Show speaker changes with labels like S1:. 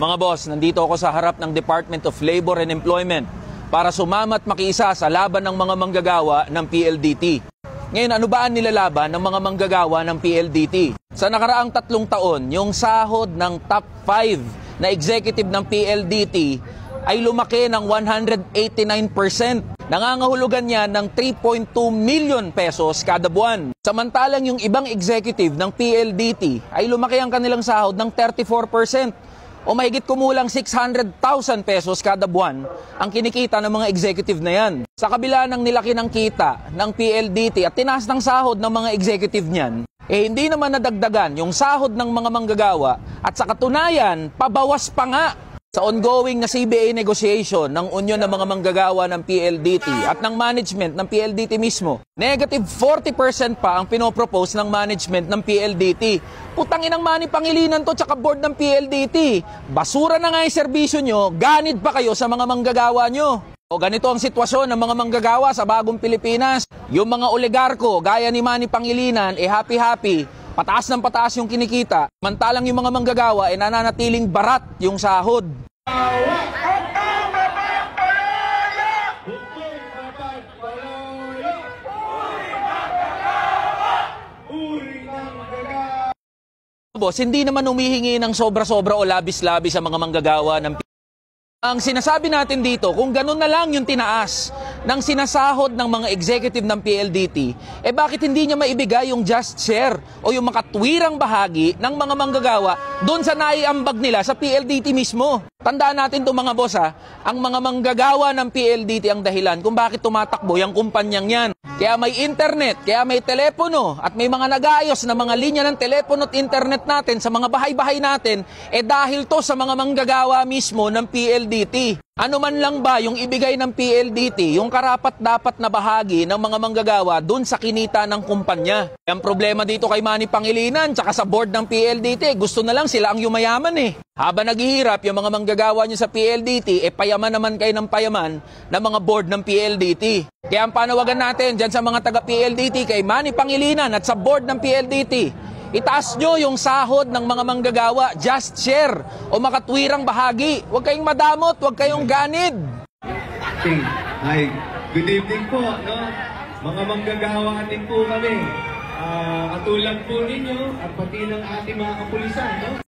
S1: Mga boss, nandito ako sa harap ng Department of Labor and Employment para sumama at makiisa sa laban ng mga manggagawa ng PLDT. Ngayon, ano ba ang nilalaban ng mga manggagawa ng PLDT? Sa nakaraang 3 taon, yung sahod ng top 5 na executive ng PLDT ay lumaki ng 189%. Nangangahulugan niya ng 3.2 million pesos kada buwan. Samantalang yung ibang executive ng PLDT ay lumaki ang kanilang sahod ng 34%. O mahigit kumulang 600,000 pesos kada buwan ang kinikita ng mga executive na yan. Sa kabila ng nilaki ng kita ng PLDT at tinaas ng sahod ng mga executive niyan, hindi naman nadagdagan yung sahod ng mga manggagawa at sa katunayan, pabawas pa nga sa ongoing na CBA negotiation ng Union ng mga manggagawa ng PLDT at ng management ng PLDT mismo. Negative 40% pa ang pinopropose ng management ng PLDT. Putangin ang Manny Pangilinan to tsaka board ng PLDT. Basura na nga yung serbisyo nyo, ganid pa kayo sa mga manggagawa nyo. O ganito ang sitwasyon ng mga manggagawa sa bagong Pilipinas. Yung mga oligarko, gaya ni Manny Pangilinan, happy-happy. Pataas ng pataas yung kinikita, mantalang yung mga manggagawa ay nananatiling barat yung sahod. Boss, hindi naman humihingi ng sobra-sobra o labis-labis sa mga manggagawa ng ang sinasabi natin dito, kung ganun na lang yung tinaas ng sinasahod ng mga executive ng PLDT, bakit hindi niya maibigay yung just share o yung makatwirang bahagi ng mga manggagawa doon sa naiambag nila sa PLDT mismo? Tandaan natin itong mga boss ang mga manggagawa ng PLDT ang dahilan kung bakit tumatakbo yung kumpanyang yan. Kaya may internet, kaya may telepono at may mga nag-aayos na mga linya ng telepono at internet natin sa mga bahay-bahay natin, dahil to sa mga manggagawa mismo ng PLDT. Ano man lang ba yung ibigay ng PLDT, yung karapat-dapat na bahagi ng mga manggagawa dun sa kinita ng kumpanya. Ang problema dito kay Manny Pangilinan tsaka sa board ng PLDT, gusto na lang sila ang yumayaman Habang naghihirap yung mga manggagawa nyo sa PLDT, payaman naman kayo ng payaman ng mga board ng PLDT. Kaya ang panawagan natin dyan sa mga taga-PLDT kay Manny Pangilinan at sa board ng PLDT, itaas nyo yung sahod ng mga manggagawa, just share o makatwirang bahagi. Huwag kayong madamot, huwag kayong ganid.
S2: Hi, good evening po. No? Mga manggagawa din po kami. Katulad po ninyo at pati ng ating mga kapulisan. No?